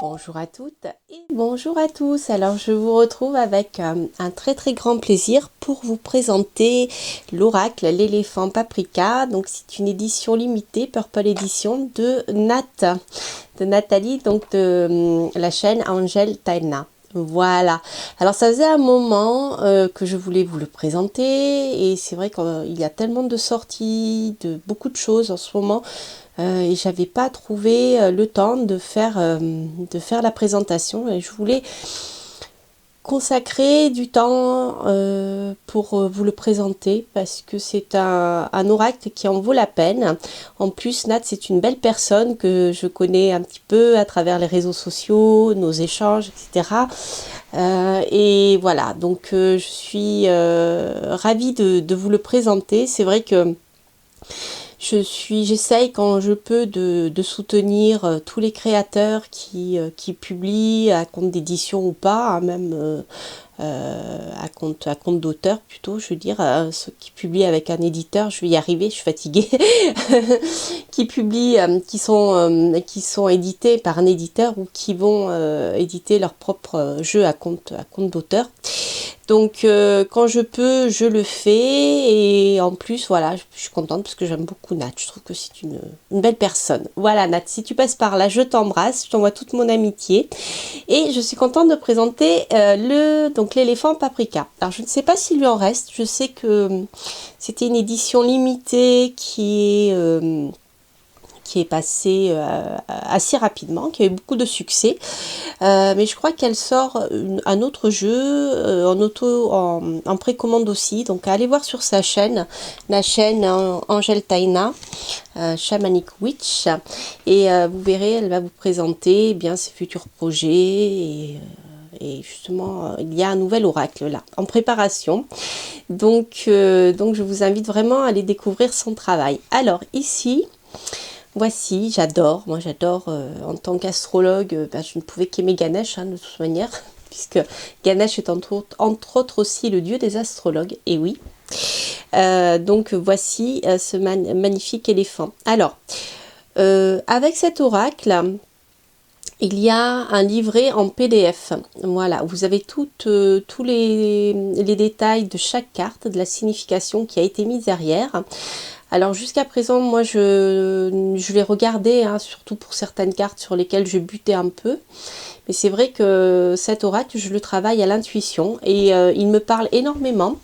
Bonjour à toutes et bonjour à tous. Alors je vous retrouve avec un très grand plaisir pour vous présenter l'oracle l'éléphant paprika. Donc c'est une édition limitée, Purple Edition de Nathalie, donc de la chaîne Angel Taina. Voilà, alors ça faisait un moment que je voulais vous le présenter et c'est vrai qu'il y a tellement de sorties, de beaucoup de choses en ce moment et j'avais pas trouvé le temps de faire la présentation et je voulais consacrer du temps pour vous le présenter parce que c'est un oracle qui en vaut la peine. En plus, Nat, c'est une belle personne que je connais un petit peu à travers les réseaux sociaux, nos échanges, etc. Et voilà, donc je suis ravie de vous le présenter. C'est vrai que j'essaye quand je peux de soutenir tous les créateurs qui publient à compte d'édition ou pas, hein, même à compte d'auteur plutôt, je veux dire, ceux qui publient avec un éditeur, je vais y arriver, je suis fatiguée, qui publient, qui sont édités par un éditeur ou qui vont éditer leur propre jeu à compte d'auteur. Donc quand je peux, je le fais et en plus voilà, je suis contente parce que j'aime beaucoup Nat, je trouve que c'est une belle personne. Voilà Nat, si tu passes par là, je t'embrasse, je t'envoie toute mon amitié et je suis contente de présenter l'éléphant paprika. Alors je ne sais pas s'il lui en reste, je sais que c'était une édition limitée qui est passée assez rapidement, qui a eu beaucoup de succès. Mais je crois qu'elle sort un autre jeu en précommande aussi. Donc allez voir sur sa chaîne, la chaîne Angel Taina, Shamanic Witch. Et vous verrez, elle va vous présenter bien ses futurs projets. Et justement, il y a un nouvel oracle là, en préparation. Donc je vous invite vraiment à aller découvrir son travail. Alors ici, voici, moi j'adore en tant qu'astrologue, je ne pouvais qu'aimer Ganesh de toute manière, puisque Ganesh est entre autres aussi le dieu des astrologues, et oui. Donc voici ce magnifique éléphant. Alors, avec cet oracle, il y a un livret en PDF. Voilà, vous avez tous les détails de chaque carte, de la signification qui a été mise derrière. Alors jusqu'à présent, moi je l'ai regardé, hein, surtout pour certaines cartes sur lesquelles je butais un peu. Mais c'est vrai que cet oracle, je le travaille à l'intuition et il me parle énormément.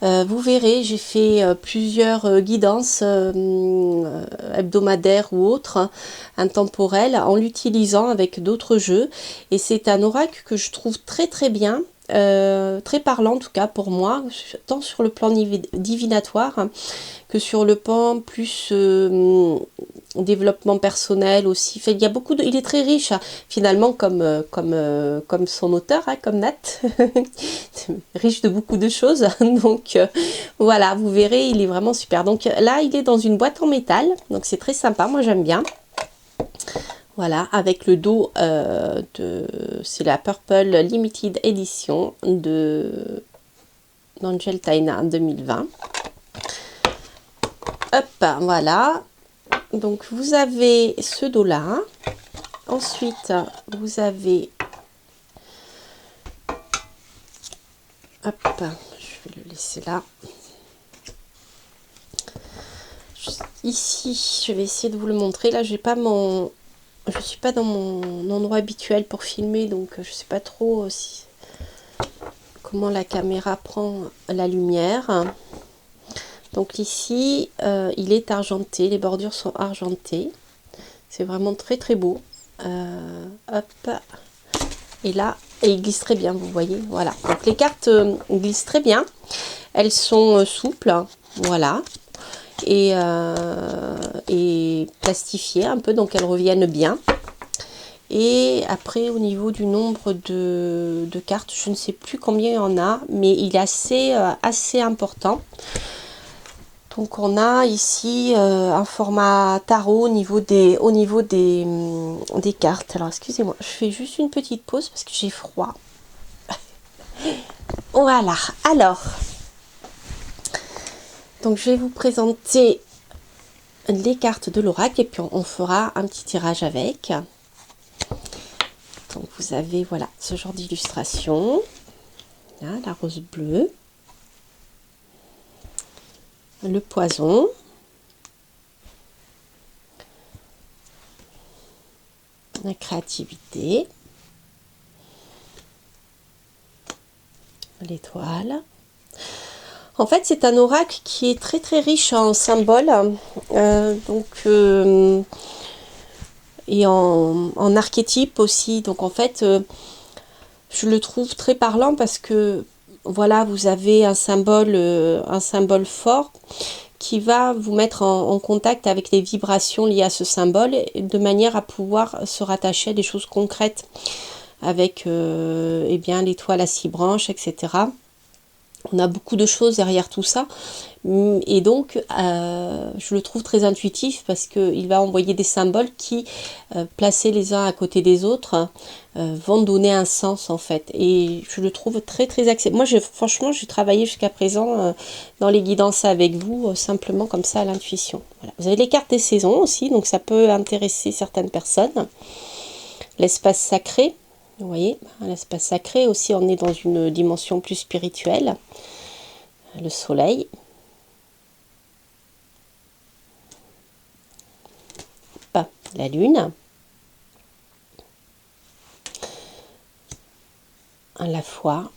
Vous verrez, j'ai fait plusieurs guidances hebdomadaires ou autres, intemporelles, en l'utilisant avec d'autres jeux. Et c'est un oracle que je trouve très bien. Très parlant en tout cas pour moi, tant sur le plan divinatoire que sur le plan plus développement personnel aussi. Fait, il y a il est très riche finalement comme son auteur, comme Nat, riche de beaucoup de choses. Donc voilà, vous verrez, il est vraiment super. Donc là, il est dans une boîte en métal, donc c'est très sympa, moi j'aime bien. Voilà, avec le dos c'est la Purple Limited Edition d'Angel Taina 2020. Hop, voilà. Donc vous avez ce dos-là. Ensuite, vous avez... Hop, je vais le laisser là. Ici, je vais essayer de vous le montrer. Là, je suis pas dans mon endroit habituel pour filmer, donc je sais pas trop comment la caméra prend la lumière. Donc ici, il est argenté, les bordures sont argentées. C'est vraiment très beau. Hop. Et là, il glisse très bien, vous voyez. Voilà. Donc les cartes glissent très bien. Elles sont souples, voilà. Et plastifiées un peu, donc elles reviennent bien. Et après, au niveau du nombre de cartes, je ne sais plus combien il y en a, mais il est assez important. Donc on a ici un format tarot au niveau des cartes. Alors excusez-moi, je fais juste une petite pause parce que j'ai froid. Voilà, alors, donc je vais vous présenter les cartes de l'oracle et puis on fera un petit tirage avec. Donc vous avez voilà ce genre d'illustration. Là, la rose bleue, le poison, la créativité, l'étoile. En fait, c'est un oracle qui est très très riche en symboles, et en archétypes aussi. Donc en fait, je le trouve très parlant parce que voilà, vous avez un symbole fort qui va vous mettre en contact avec les vibrations liées à ce symbole, de manière à pouvoir se rattacher à des choses concrètes avec eh bien l'étoile à 6 branches, etc. On a beaucoup de choses derrière tout ça, et donc je le trouve très intuitif parce qu'il va envoyer des symboles qui, placés les uns à côté des autres, vont donner un sens en fait. Et je le trouve très très accessible. Moi, franchement, j'ai travaillé jusqu'à présent dans les guidances avec vous, simplement comme ça à l'intuition. Voilà. Vous avez les cartes des saisons aussi, donc ça peut intéresser certaines personnes. L'espace sacré. Vous voyez, l'espace sacré aussi, on est dans une dimension plus spirituelle. Le soleil. La lune. La foi.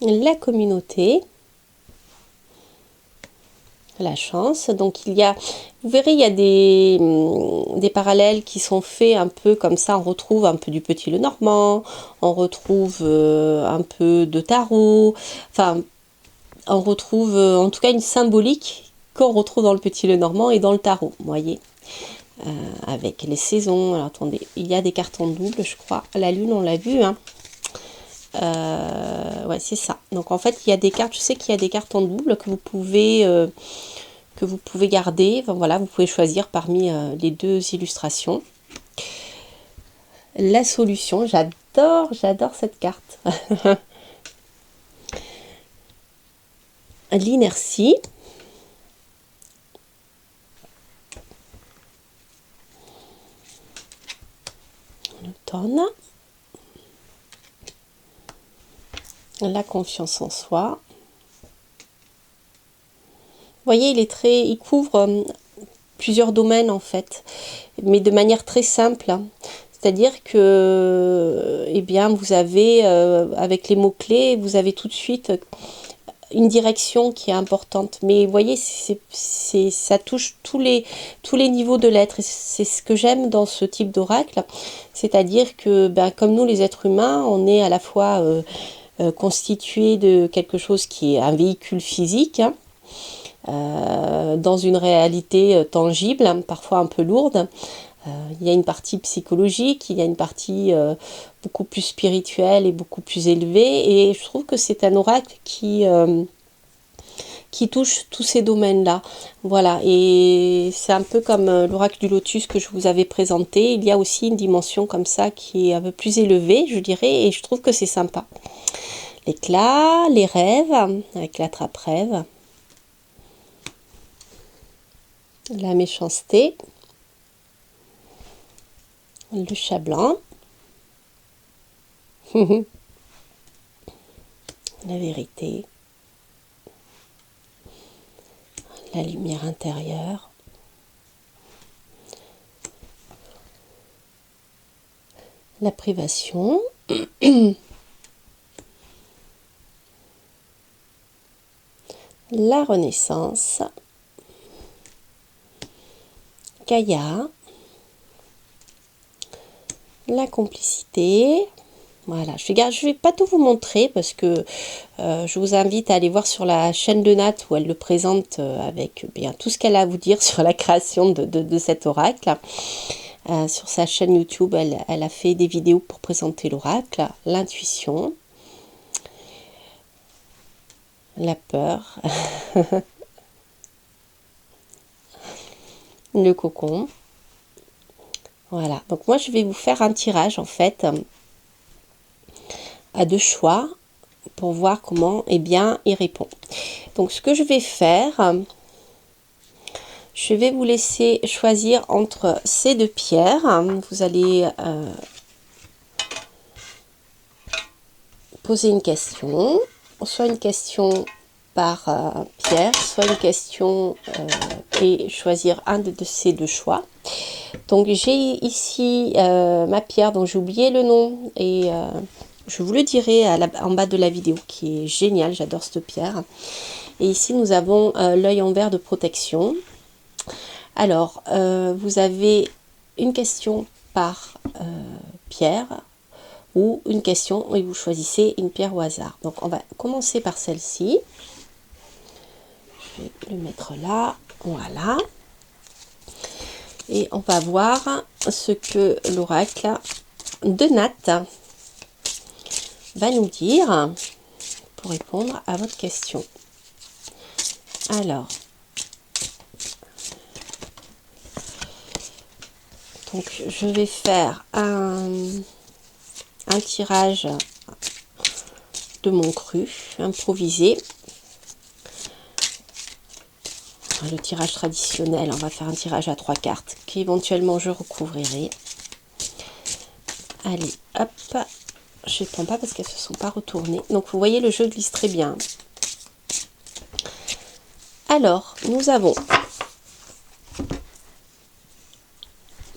La communauté. La chance. Donc il y a, vous verrez, il y a des parallèles qui sont faits un peu comme ça. On retrouve un peu du Petit Lenormand, on retrouve un peu de tarot, enfin on retrouve en tout cas une symbolique qu'on retrouve dans le Petit Lenormand et dans le tarot, vous voyez, avec les saisons. Alors attendez, il y a des cartes en double, je crois. La lune, on l'a vu, hein. Ouais, c'est ça. Donc en fait, il y a des cartes, je sais qu'il y a des cartes en double que vous pouvez garder. Enfin, voilà, vous pouvez choisir parmi les deux illustrations. La solution, j'adore cette carte. L'inertie. L'automne. La confiance en soi. Vous voyez, il couvre plusieurs domaines en fait, mais de manière très simple. C'est-à-dire que, eh bien, vous avez, avec les mots-clés, vous avez tout de suite une direction qui est importante. Mais vous voyez, ça touche tous les niveaux de l'être. Et c'est ce que j'aime dans ce type d'oracle. C'est-à-dire que, ben, comme nous les êtres humains, on est à la fois constitué de quelque chose qui est un véhicule physique, hein, dans une réalité tangible, hein, parfois un peu lourde. Il y a une partie psychologique, il y a une partie beaucoup plus spirituelle et beaucoup plus élevée, et je trouve que c'est un oracle qui touche tous ces domaines-là. Voilà, et c'est un peu comme l'oracle du lotus que je vous avais présenté. Il y a aussi une dimension comme ça qui est un peu plus élevée, je dirais, et je trouve que c'est sympa. L'éclat, les rêves, avec la trappe-rêve. La méchanceté. Le chat blanc. La vérité. La lumière intérieure. La privation. La renaissance. Gaïa. La complicité. Voilà, je vais pas tout vous montrer parce que je vous invite à aller voir sur la chaîne de Nat où elle le présente avec bien tout ce qu'elle a à vous dire sur la création de cet oracle. Sur sa chaîne YouTube, elle a fait des vidéos pour présenter l'oracle, l'intuition, la peur, le cocon. Voilà, donc moi je vais vous faire un tirage en fait à deux choix pour voir comment, eh bien, il répond. Donc ce que je vais faire, Je vais vous laisser choisir entre ces deux pierres. Vous allez poser une question, soit une question par pierre, soit une question et choisir un de ces deux choix. Donc j'ai ici ma pierre dont j'ai oublié le nom et je vous le dirai en bas de la vidéo, qui est géniale, j'adore cette pierre. Et ici nous avons l'œil en verre de protection. Alors vous avez une question par pierre ou une question et vous choisissez une pierre au hasard. Donc on va commencer par celle-ci. Je vais le mettre là, voilà. Et on va voir ce que l'oracle de Nat va nous dire pour répondre à votre question. Alors, donc je vais faire un tirage de mon cru improvisé. Le tirage traditionnel, on va faire un tirage à 3 cartes qu'éventuellement je recouvrirai. Allez, hop, je ne prends pas parce qu'elles ne se sont pas retournées. Donc vous voyez, le jeu glisse très bien. Alors, nous avons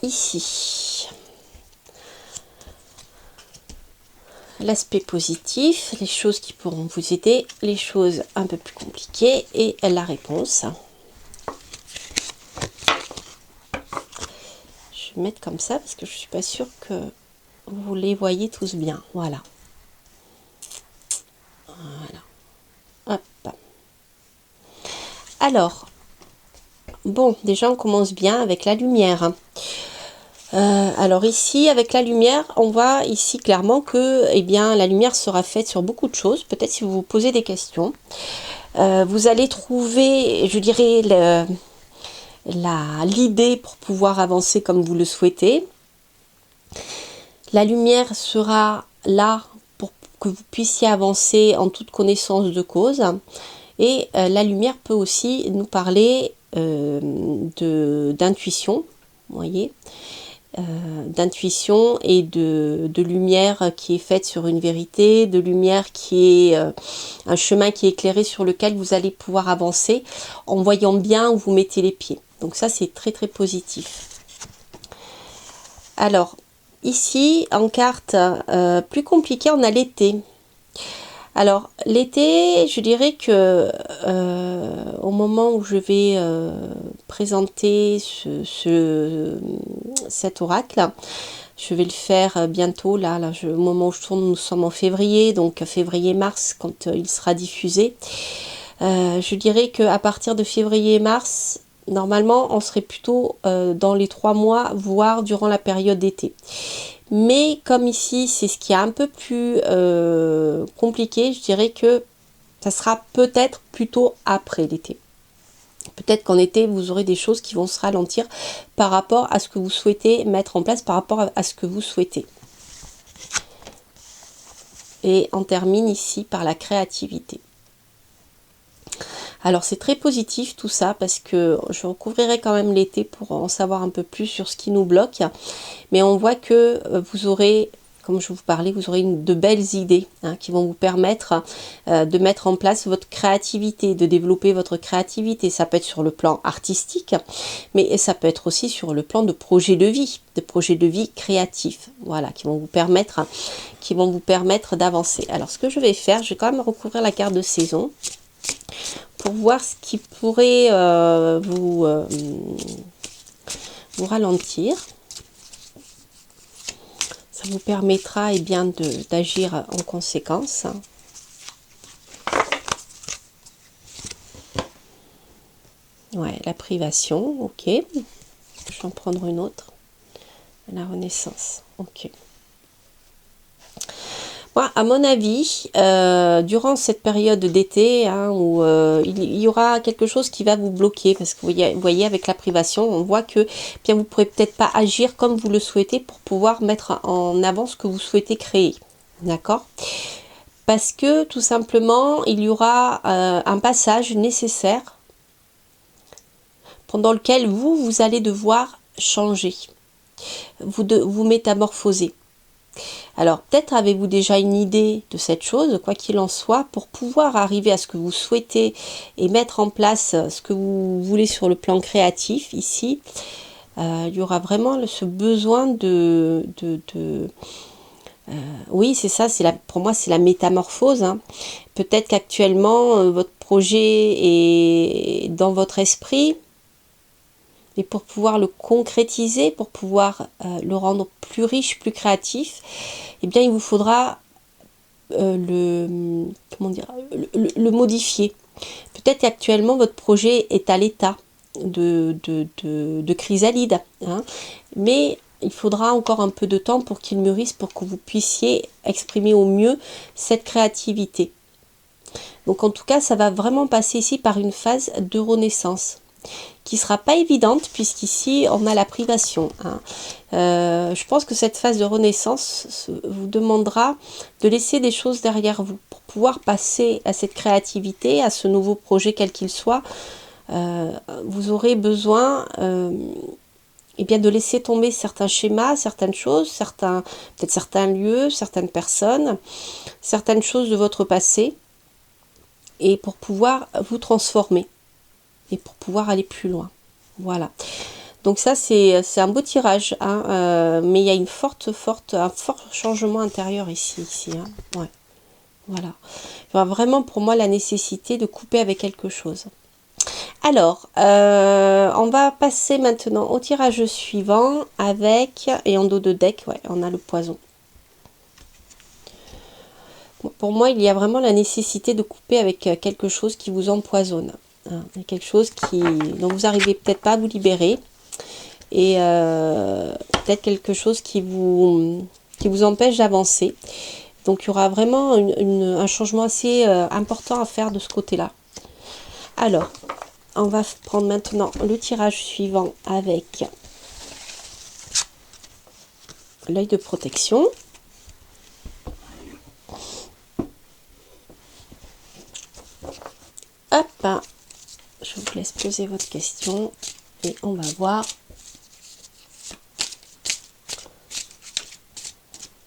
ici l'aspect positif, les choses qui pourront vous aider, les choses un peu plus compliquées et la réponse. Je vais mettre comme ça parce que je suis pas sûre que vous les voyez tous bien. Voilà. Voilà. Hop. Alors, bon, déjà on commence bien avec la lumière. Alors ici, avec la lumière, on voit ici clairement que eh bien, la lumière sera faite sur beaucoup de choses. Peut-être si vous vous posez des questions. Vous allez trouver, je dirais, l'idée pour pouvoir avancer comme vous le souhaitez. La lumière sera là pour que vous puissiez avancer en toute connaissance de cause. Et la lumière peut aussi nous parler d'intuition, vous voyez, d'intuition et de lumière qui est faite sur une vérité, de lumière qui est un chemin qui est éclairé sur lequel vous allez pouvoir avancer en voyant bien où vous mettez les pieds. Donc ça, c'est très très positif. Alors, ici, en carte plus compliquée, on a l'été. Alors, l'été, je dirais que au moment où je vais présenter cet oracle, je vais le faire bientôt, là au moment où je tourne, nous sommes en février, donc février-mars, quand il sera diffusé. Je dirais qu'à partir de février-mars, normalement, on serait plutôt dans les 3 mois, voire durant la période d'été. Mais comme ici, c'est ce qui est un peu plus compliqué, je dirais que ça sera peut-être plutôt après l'été. Peut-être qu'en été, vous aurez des choses qui vont se ralentir par rapport à ce que vous souhaitez mettre en place, par rapport à ce que vous souhaitez. Et on termine ici par la créativité. Alors c'est très positif tout ça parce que je recouvrirai quand même l'été pour en savoir un peu plus sur ce qui nous bloque. Mais on voit que vous aurez, comme je vous parlais, vous aurez de belles idées qui vont vous permettre de mettre en place votre créativité, de développer votre créativité. Ça peut être sur le plan artistique, mais ça peut être aussi sur le plan de projets de vie créatifs, voilà, qui vont vous permettre d'avancer. Alors ce que je vais faire, je vais quand même recouvrir la carte de saison pour voir ce qui pourrait vous ralentir. Ça vous permettra bien d'agir en conséquence. Ouais, la privation, ok. Je vais en prendre une autre. La renaissance, ok. Moi, à mon avis, durant cette période d'été, où il y aura quelque chose qui va vous bloquer, parce que vous voyez avec la privation, on voit que bien vous ne pourrez peut-être pas agir comme vous le souhaitez pour pouvoir mettre en avant ce que vous souhaitez créer. D'accord ? Parce que tout simplement, il y aura un passage nécessaire pendant lequel vous allez devoir changer, vous métamorphoser. Alors peut-être avez-vous déjà une idée de cette chose, quoi qu'il en soit, pour pouvoir arriver à ce que vous souhaitez et mettre en place ce que vous voulez sur le plan créatif ici. Il y aura vraiment ce besoin oui, c'est ça, pour moi c'est la métamorphose. Hein. Peut-être qu'actuellement votre projet est dans votre esprit, mais pour pouvoir le concrétiser, pour pouvoir le rendre plus riche, plus créatif, eh bien il vous faudra comment dire, le modifier. Peut-être qu'actuellement votre projet est à l'état de chrysalide, hein, mais il faudra encore un peu de temps pour qu'il mûrisse, pour que vous puissiez exprimer au mieux cette créativité. Donc en tout cas, ça va vraiment passer ici par une phase de renaissance qui ne sera pas évidente puisqu'ici on a la privation. Hein. Je pense que cette phase de renaissance vous demandera de laisser des choses derrière vous pour pouvoir passer à cette créativité, à ce nouveau projet quel qu'il soit. Vous aurez besoin eh bien, de laisser tomber certains schémas, certaines choses, peut-être certains lieux, certaines personnes, certaines choses de votre passé, et pour pouvoir vous transformer et pour pouvoir aller plus loin. Voilà. Donc ça, c'est un beau tirage, hein, mais il y a un fort changement intérieur ici. Hein. Ouais. Voilà. Il y aura vraiment pour moi la nécessité de couper avec quelque chose. Alors, on va passer maintenant au tirage suivant avec, et en dos de deck, ouais, on a le poison. Bon, pour moi, il y a vraiment la nécessité de couper avec quelque chose qui vous empoisonne. Hein, quelque chose dont vous n'arrivez peut-être pas à vous libérer. Et peut-être quelque chose qui vous empêche d'avancer. Donc, il y aura vraiment un changement assez important à faire de ce côté-là. Alors, on va prendre maintenant le tirage suivant avec l'œil de protection. Hop, je vous laisse poser votre question et on va voir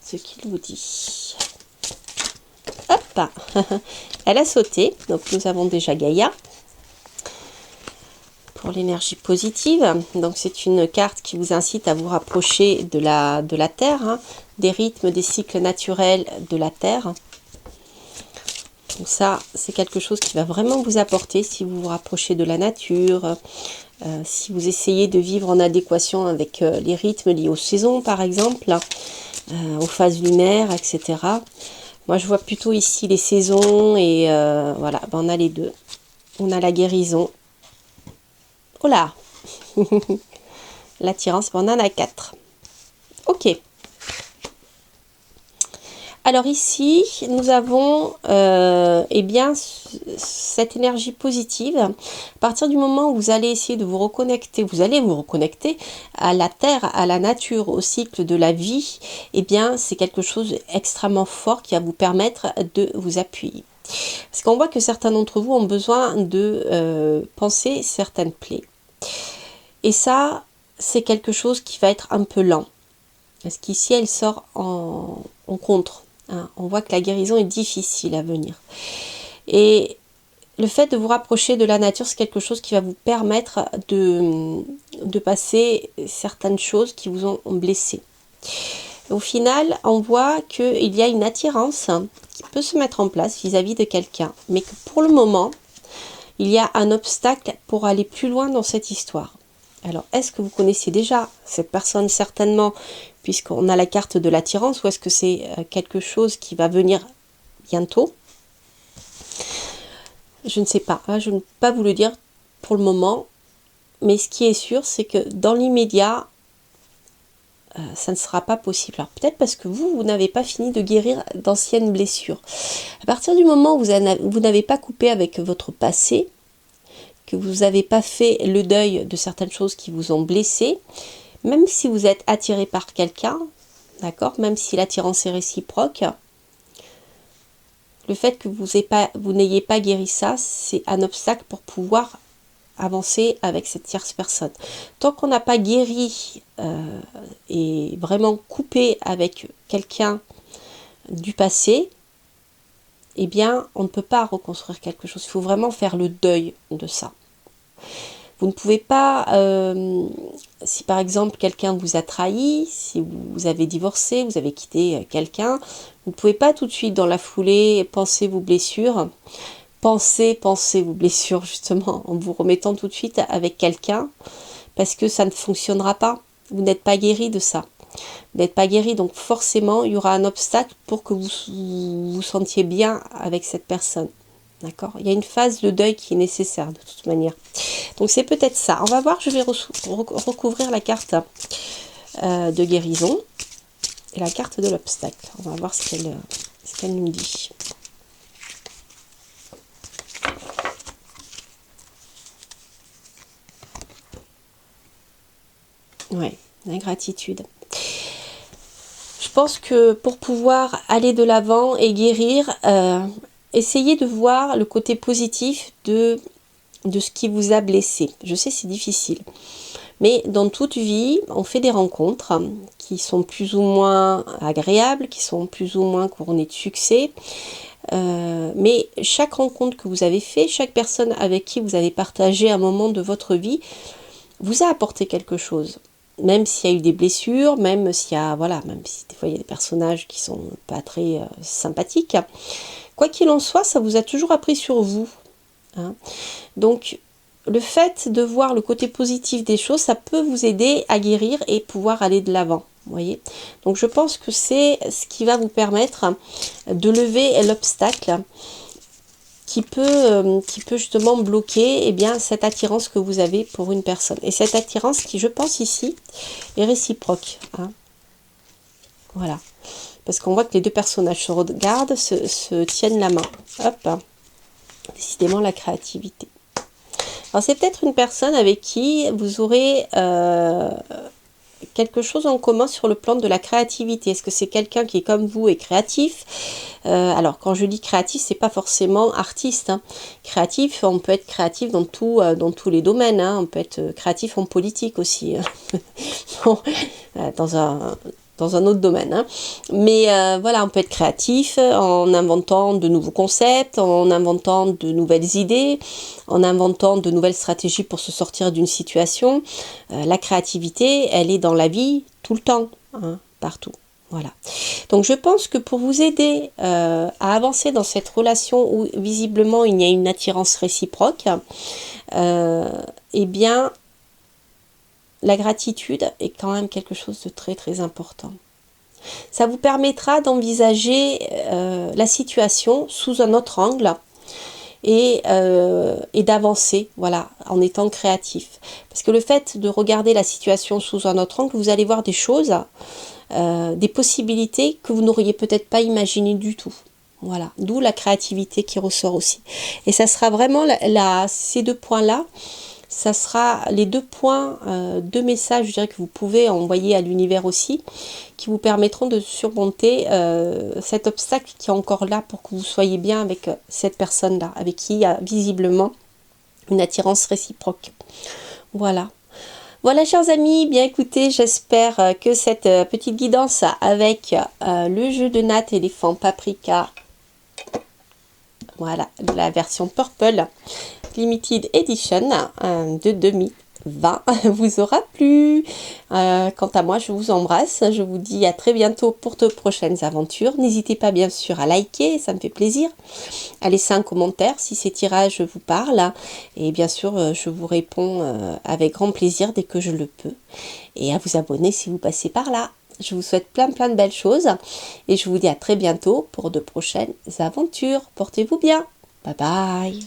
ce qu'il vous dit. Hop, elle a sauté, donc nous avons déjà Gaïa. Pour l'énergie positive, donc c'est une carte qui vous incite à vous rapprocher de la Terre, hein, des rythmes, des cycles naturels de la Terre. Donc ça, c'est quelque chose qui va vraiment vous apporter si vous vous rapprochez de la nature, si vous essayez de vivre en adéquation avec les rythmes liés aux saisons, par exemple, aux phases lunaires, etc. Moi, je vois plutôt ici les saisons et voilà, ben, on a les deux. On a la guérison. Oh là, l'attirance, on en a 4. Ok. Alors ici, nous avons eh bien, cette énergie positive. À partir du moment où vous allez essayer de vous reconnecter, vous allez vous reconnecter à la terre, à la nature, au cycle de la vie, eh bien, c'est quelque chose d'extrêmement fort qui va vous permettre de vous appuyer. Parce qu'on voit que certains d'entre vous ont besoin de penser certaines plaies. Et ça, c'est quelque chose qui va être un peu lent. Parce qu'ici, elle sort en contre. Hein. On voit que la guérison est difficile à venir. Et le fait de vous rapprocher de la nature, c'est quelque chose qui va vous permettre de passer certaines choses qui vous ont blessé. Au final, on voit qu'il y a une attirance qui peut se mettre en place vis-à-vis de quelqu'un. Mais que pour le moment, il y a un obstacle pour aller plus loin dans cette histoire. Alors, est-ce que vous connaissez déjà cette personne certainement, puisqu'on a la carte de l'attirance, ou est-ce que c'est quelque chose qui va venir bientôt? Je ne sais pas, hein, je ne peux pas vous le dire pour le moment, mais ce qui est sûr, c'est que dans l'immédiat, ça ne sera pas possible. Alors peut-être parce que vous n'avez pas fini de guérir d'anciennes blessures. À partir du moment où vous n'avez pas coupé avec votre passé, que vous n'avez pas fait le deuil de certaines choses qui vous ont blessé, même si vous êtes attiré par quelqu'un, d'accord, même si l'attirance est réciproque, le fait que vous n'ayez pas guéri ça, c'est un obstacle pour pouvoir avancer avec cette tierce personne. Tant qu'on n'a pas guéri et vraiment coupé avec quelqu'un du passé, eh bien, on ne peut pas reconstruire quelque chose. Il faut vraiment faire le deuil de ça. Vous ne pouvez pas, si par exemple quelqu'un vous a trahi, si vous avez divorcé, vous avez quitté quelqu'un, vous ne pouvez pas tout de suite dans la foulée penser vos blessures, penser vos blessures justement en vous remettant tout de suite avec quelqu'un, parce que ça ne fonctionnera pas. Vous n'êtes pas guéri de ça. Vous n'êtes pas guéri, donc forcément il y aura un obstacle pour que vous vous sentiez bien avec cette personne. D'accord? Il y a une phase de deuil qui est nécessaire de toute manière. Donc c'est peut-être ça. On va voir, je vais recouvrir la carte de guérison et la carte de l'obstacle. On va voir ce qu'elle nous dit. Ouais, la gratitude. Je pense que pour pouvoir aller de l'avant et guérir, essayez de voir le côté positif de ce qui vous a blessé. Je sais, c'est difficile. Mais dans toute vie, on fait des rencontres qui sont plus ou moins agréables, qui sont plus ou moins couronnées de succès. Mais chaque rencontre que vous avez fait, chaque personne avec qui vous avez partagé un moment de votre vie, vous a apporté quelque chose. Même s'il y a eu des blessures, même s'il y a, voilà, même si des fois il y a des personnages qui sont pas très sympathiques. Quoi qu'il en soit, ça vous a toujours appris sur vous. Hein. Donc, le fait de voir le côté positif des choses, ça peut vous aider à guérir et pouvoir aller de l'avant. Voyez. Donc, je pense que c'est ce qui va vous permettre de lever l'obstacle qui peut justement bloquer cette attirance que vous avez pour une personne. Et cette attirance qui, je pense ici, est réciproque. Hein. Voilà. Parce qu'on voit que les deux personnages se regardent, se tiennent la main. Hop. Décidément, la créativité. Alors, c'est peut-être une personne avec qui vous aurez quelque chose en commun sur le plan de la créativité. Est-ce que c'est quelqu'un qui, comme vous, est créatif? Alors, quand je dis créatif, c'est pas forcément artiste. Hein. Créatif, on peut être créatif dans tous les domaines. Hein. On peut être créatif en politique aussi. Bon, dans un autre domaine. Hein. Mais voilà, on peut être créatif en inventant de nouveaux concepts, en inventant de nouvelles idées, en inventant de nouvelles stratégies pour se sortir d'une situation. La créativité, elle est dans la vie tout le temps, hein, partout. Voilà. Donc je pense que pour vous aider à avancer dans cette relation où visiblement il y a une attirance réciproque, eh bien, la gratitude est quand même quelque chose de très très important. Ça vous permettra d'envisager la situation sous un autre angle et d'avancer, voilà, en étant créatif. Parce que le fait de regarder la situation sous un autre angle, vous allez voir des choses, des possibilités que vous n'auriez peut-être pas imaginées du tout. Voilà, d'où la créativité qui ressort aussi. Et ça sera vraiment ces deux points-là. Ça sera les deux points, deux messages, je dirais, que vous pouvez envoyer à l'univers aussi, qui vous permettront de surmonter cet obstacle qui est encore là pour que vous soyez bien avec cette personne-là, avec qui il y a visiblement une attirance réciproque. Voilà. Voilà, chers amis, bien écoutez, j'espère que cette petite guidance avec le jeu de nattes éléphant paprika, voilà, la version Purple Limited Edition de 2020 vous aura plu. Quant à moi, je vous embrasse. Je vous dis à très bientôt pour de prochaines aventures. N'hésitez pas bien sûr à liker, ça me fait plaisir. À laisser un commentaire si ces tirages vous parlent. Et bien sûr, je vous réponds avec grand plaisir dès que je le peux. Et à vous abonner si vous passez par là. Je vous souhaite plein de belles choses. Et je vous dis à très bientôt pour de prochaines aventures. Portez-vous bien. Bye bye.